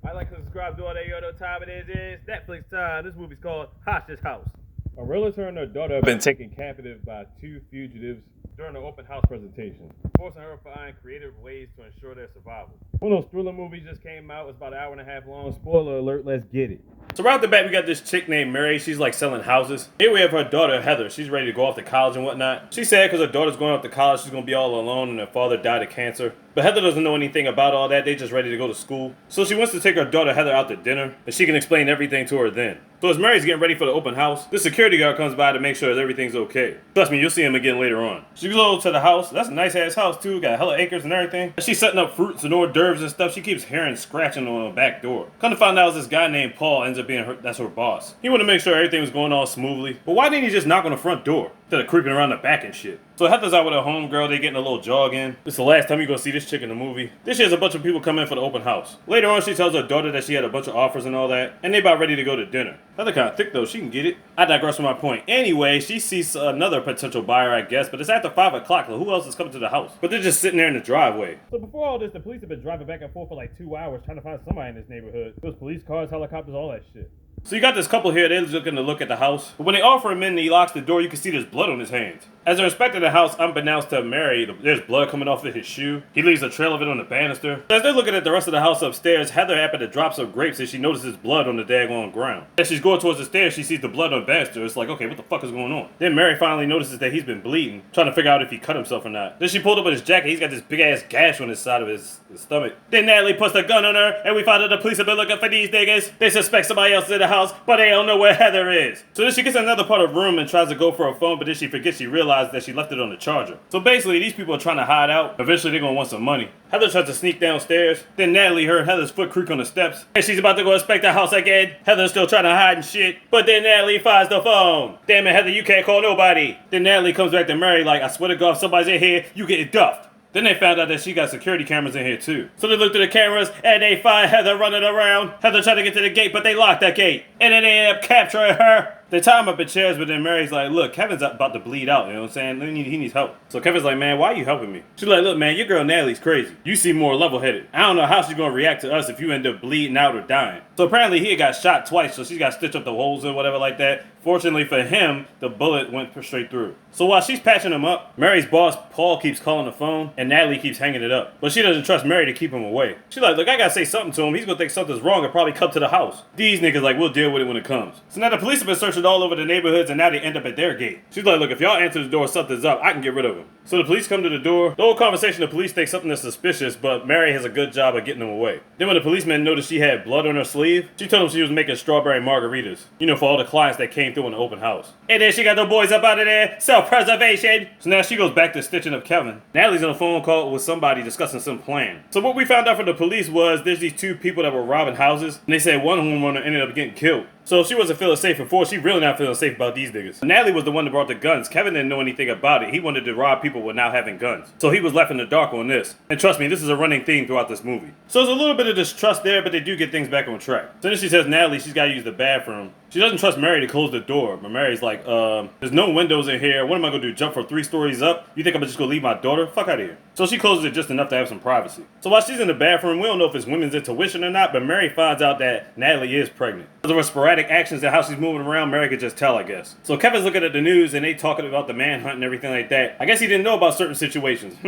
I like to subscribe to all that. You know what time it is. It's Netflix time. This movie's called Hostage House. A realtor and her daughter have been taken captive by two fugitives during an open house presentation, forcing her to find creative ways to ensure their survival. One of those thriller movies just came out. It's about an hour and a half long. Spoiler alert, let's get it. So right off the bat, we got this chick named Mary. She's like selling houses. Here we have her daughter, Heather. She's ready to go off to college and whatnot. She's sad because her daughter's going off to college. She's going to be all alone and her father died of cancer. But Heather doesn't know anything about all that. They just ready to go to school. So she wants to take her daughter Heather out to dinner, and she can explain everything to her then. So as Mary's getting ready for the open house, the security guard comes by to make sure that everything's okay. Trust me, you'll see him again later on. She goes over to the house. That's a nice ass house too. Got hella acres and everything. She's setting up fruits and hors d'oeuvres and stuff. She keeps hearing scratching on the back door. Come to find out, this guy named Paul ends up being that's her boss. He wanted to make sure everything was going on smoothly. But why didn't he just knock on the front door instead of creeping around the back and shit? So Heather's out with her homegirl. They getting a little jog in. This is the last time you're gonna see this chick in the movie. This year has a bunch of people come in for the open house. Later on, she tells her daughter that she had a bunch of offers and all that, and they about ready to go to dinner. Heather kind of thick though. She can get it. I digress from my point. Anyway, she sees another potential buyer, I guess, but it's after 5 o'clock. So who else is coming to the house? But they're just sitting there in the driveway. So before all this, the police have been driving back and forth for like 2 hours trying to find somebody in this neighborhood. Those police cars, helicopters, all that shit. So you got this couple here, they're looking to look at the house. But when they offer him in and he locks the door, you can see there's blood on his hands. As they're inspecting the house, unbeknownst to Mary, there's blood coming off of his shoe. He leaves a trail of it on the banister. As they're looking at the rest of the house upstairs, Heather happened to drop some grapes and she notices blood on the daggone ground. As she's going towards the stairs, she sees the blood on the banister. It's like, okay, what the fuck is going on? Then Mary finally notices that he's been bleeding, trying to figure out if he cut himself or not. Then she pulled up with his jacket. He's got this big ass gash on his side of his stomach. Then Natalie puts the gun on her, and we find out the police have been looking for these niggas. They suspect somebody else in the house, but they don't know where Heather is. So then she gets another part of the room and tries to go for her phone, but then she forgets she realized that she left it on the charger. So basically, these people are trying to hide out. Eventually, they're gonna want some money. Heather tries to sneak downstairs. Then Natalie heard Heather's foot creak on the steps. And she's about to go inspect the house again. Heather's still trying to hide and shit. But then Natalie finds the phone. Damn it, Heather, you can't call nobody. Then Natalie comes back to Mary like, I swear to God, if somebody's in here, you get duffed. Then they found out that she got security cameras in here too. So they looked through the cameras and they find Heather running around. Heather tried to get to the gate, but they locked that gate. And then they ended up capturing her. They tie him up in chairs, but then Mary's like, look, Kevin's about to bleed out, you know what I'm saying? He needs help. So Kevin's like, man, why are you helping me? She's like, look, man, your girl Natalie's crazy. You seem more level-headed. I don't know how she's gonna react to us if you end up bleeding out or dying. So apparently he had got shot twice, so she's got to stitch up the holes and whatever like that. Fortunately for him, the bullet went straight through. So while she's patching him up, Mary's boss, Paul, keeps calling the phone, and Natalie keeps hanging it up. But she doesn't trust Mary to keep him away. She's like, look, I gotta say something to him. He's gonna think something's wrong and probably come to the house. These niggas like, we'll deal with it when it comes. So now the police have been searching all over the neighborhoods, and now they end up at their gate. She's like, look, if y'all answer the door, something's up, I can get rid of him. So the police come to the door. The whole conversation, the police think something is suspicious, but Mary has a good job of getting them away. Then when the policeman noticed she had blood on her sleeve, she told him she was making strawberry margaritas. You know, for all the clients that came through in the open house. And then she got the boys up out of there. Self-preservation. So now she goes back to stitching up Kevin. Natalie's on a phone call with somebody discussing some plan. So what we found out from the police was there's these two people that were robbing houses. And they said one homeowner ended up getting killed. So if she wasn't feeling safe before, she really not feeling safe about these niggas. Natalie was the one that brought the guns. Kevin didn't know anything about it. He wanted to rob people without having guns. So he was left in the dark on this. And trust me, this is a running theme throughout this movie. So there's a little bit of distrust there, but they do get things back on track. So then she says Natalie, she's got to use the bathroom. She doesn't trust Mary to close the door, but Mary's like, there's no windows in here. What am I going to do, jump from 3 stories up? You think I'm just going to leave my daughter? Fuck out of here. So she closes it just enough to have some privacy. So while she's in the bathroom, we don't know if it's women's intuition or not, but Mary finds out that Natalie is pregnant. Because of her sporadic actions and how she's moving around, Mary could just tell, I guess. So Kevin's looking at the news and they talking about the manhunt and everything like that. I guess he didn't know about certain situations.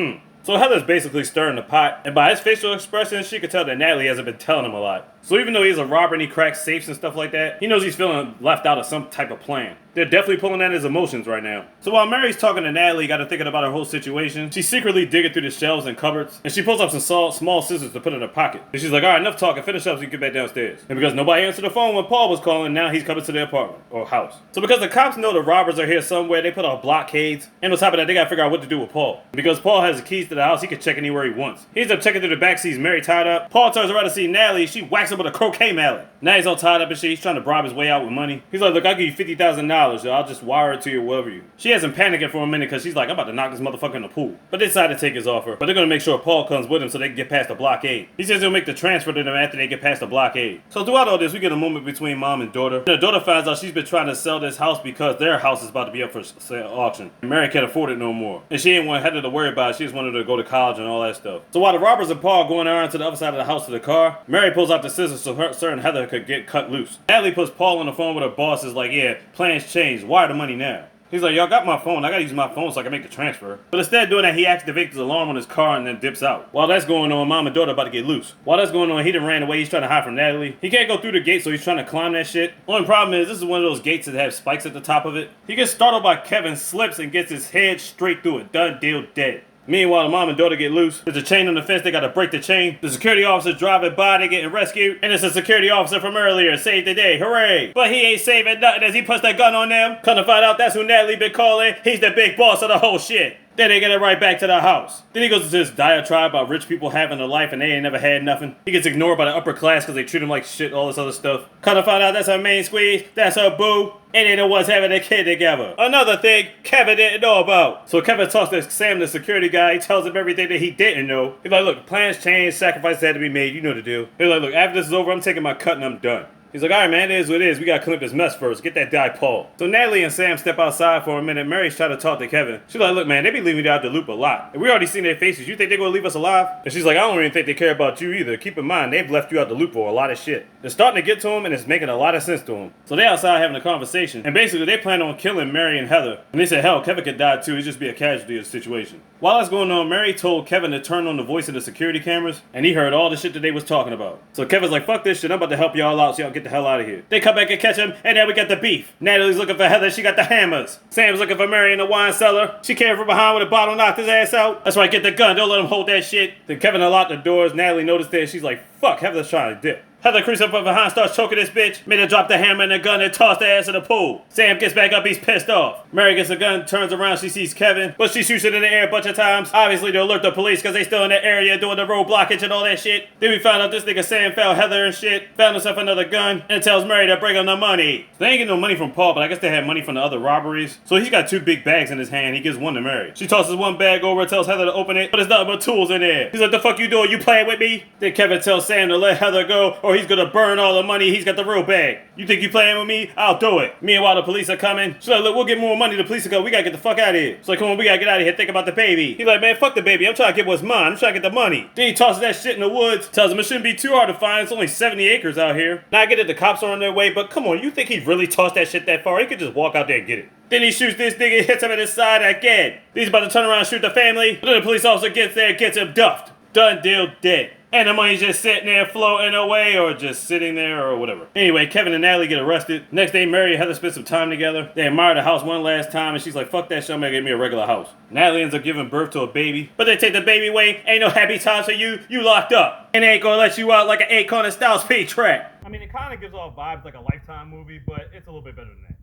So Heather's basically stirring the pot, and by his facial expressions, she could tell that Natalie hasn't been telling him a lot. So even though he's a robber and he cracks safes and stuff like that, he knows he's feeling left out of some type of plan. They're definitely pulling at his emotions right now. So while Mary's talking to Natalie, got her thinking about her whole situation, she's secretly digging through the shelves and cupboards, and she pulls up some small scissors to put in her pocket. And she's like, all right, enough talking, finish up so you can get back downstairs. And because nobody answered the phone when Paul was calling, now he's coming to the apartment, or house. So because the cops know the robbers are here somewhere, they put out blockades, and on top of that, they gotta figure out what to do with Paul. And because Paul has the keys to the house, he can check anywhere he wants. He ends up checking through the back seats, Mary tied up. Paul turns around to see Natalie, she whacks him with a croquet mallet. Now he's all tied up and shit, he's trying to bribe his way out with money. He's like, look, I'll give you $50,000, I'll just wire it to you or whatever you. She has him panicking for a minute because she's like, I'm about to knock this motherfucker in the pool. But they decide to take his offer. But they're gonna make sure Paul comes with him so they can get past the blockade. He says he'll make the transfer to them after they get past the blockade. So throughout all this, we get a moment between mom and daughter. The daughter finds out she's been trying to sell this house because their house is about to be up for sale auction. And Mary can't afford it no more. And she ain't want Heather to worry about it. She just wanted her to go to college and all that stuff. So while the robbers and Paul going around to the other side of the house to the car, Mary pulls out the scissors scissors so her and Heather could get cut loose. Natalie puts Paul on the phone with her boss, is like, yeah, plans changed, wire the money now. He's like, y'all got my phone, I gotta use my phone so I can make the transfer. But instead of doing that, he activates his alarm on his car and then dips out. While that's going on, mom and daughter about to get loose. While that's going on, he done ran away, he's trying to hide from Natalie. He can't go through the gate, so he's trying to climb that shit. Only problem is, this is one of those gates that have spikes at the top of it. He gets startled by Kevin, slips and gets his head straight through it. Done deal, dead. Meanwhile, the mom and daughter get loose. There's a chain on the fence, they gotta break the chain. The security officer's driving by, they getting rescued. And it's a security officer from earlier, saved the day, hooray! But he ain't saving nothing as he puts that gun on them. Come to find out that's who Natalie been calling. He's the big boss of the whole shit. Then they get it right back to the house. Then he goes to this diatribe about rich people having a life and they ain't never had nothing. He gets ignored by the upper class because they treat him like shit, all this other stuff. Come to find out that's her main squeeze, that's her boo. And they the ones having a kid together. Another thing Kevin didn't know about. So Kevin talks to Sam, the security guy. He tells him everything that he didn't know. He's like, look, plans changed, sacrifices had to be made. You know the deal. He's like, look, after this is over, I'm taking my cut and I'm done. He's like, all right, man, it is what it is. We gotta clean up this mess first. Get that guy Paul. So Natalie and Sam step outside for a minute. Mary's trying to talk to Kevin. She's like, look, man, they be leaving you out the loop a lot. And we already seen their faces. You think they're gonna leave us alive? And she's like, I don't even think they care about you either. Keep in mind, they've left you out the loop for a lot of shit. They're starting to get to him and it's making a lot of sense to him. So they're outside having a conversation. And basically, they plan on killing Mary and Heather. And they said, hell, Kevin could die too. He'd just be a casualty of the situation. While that's going on, Mary told Kevin to turn on the voice of the security cameras. And he heard all the shit that they was talking about. So Kevin's like, fuck this shit. I'm about to help y'all out so y'all get the hell out of here. They come back and catch him, and then we got the beef. Natalie's looking for Heather, she got the hammers. Sam's looking for Mary in the wine cellar. She came from behind with a bottle, knocked his ass out. That's right, get the gun, don't let him hold that shit. Then Kevin unlocked the doors, Natalie noticed that, she's like, fuck, Heather's trying to dip. Heather creeps up from behind, starts choking this bitch, made her drop the hammer and the gun and toss the ass in the pool. Sam gets back up, he's pissed off. Mary gets a gun, turns around, she sees Kevin, but she shoots it in the air a bunch of times. Obviously to alert the police because they still in that area doing the road blockage and all that shit. Then we found out this nigga Sam found Heather and shit, found himself another gun, and tells Mary to bring him the money. They ain't getting no money from Paul, but I guess they had money from the other robberies. So he's got two big bags in his hand, he gives one to Mary. She tosses one bag over and tells Heather to open it, but there's nothing but tools in there. He's like, the fuck you doing? You playing with me? Then Kevin tells Sam to let Heather go or he's gonna burn all the money, he's got the real bag. You think you playing with me? I'll do it. Meanwhile, the police are coming. She's like, look, we'll get more money. The police will go, we gotta get the fuck out of here. She's like, come on, we gotta get out of here. Think about the baby. He's like, man, fuck the baby. I'm trying to get what's mine. I'm trying to get the money. Then he tosses that shit in the woods. Tells him it shouldn't be too hard to find. It's only 70 acres out here. Now I get it, the cops are on their way, but come on, you think he really tossed that shit that far? He could just walk out there and get it. Then he shoots this nigga, hits him in his side again. He's about to turn around and shoot the family. But then the police officer gets there, gets him duffed. Done deal, dead. And the money's just sitting there floating away or just sitting there or whatever. Anyway, Kevin and Natalie get arrested. Next day, Mary and Heather spend some time together. They admire the house one last time and she's like, fuck that shit, I'm gonna get me a regular house. Natalie ends up giving birth to a baby. But they take the baby away, ain't no happy times for you, you locked up. And they ain't gonna let you out like an Akon and Styles P track. I mean, it kind of gives off vibes like a Lifetime movie, but it's a little bit better than that.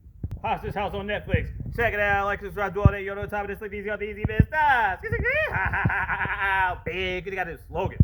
Hostage House on Netflix. Check it out. Like, subscribe, do all that. You know the time of this. Like these, got the easy best. Big. You got this slogan.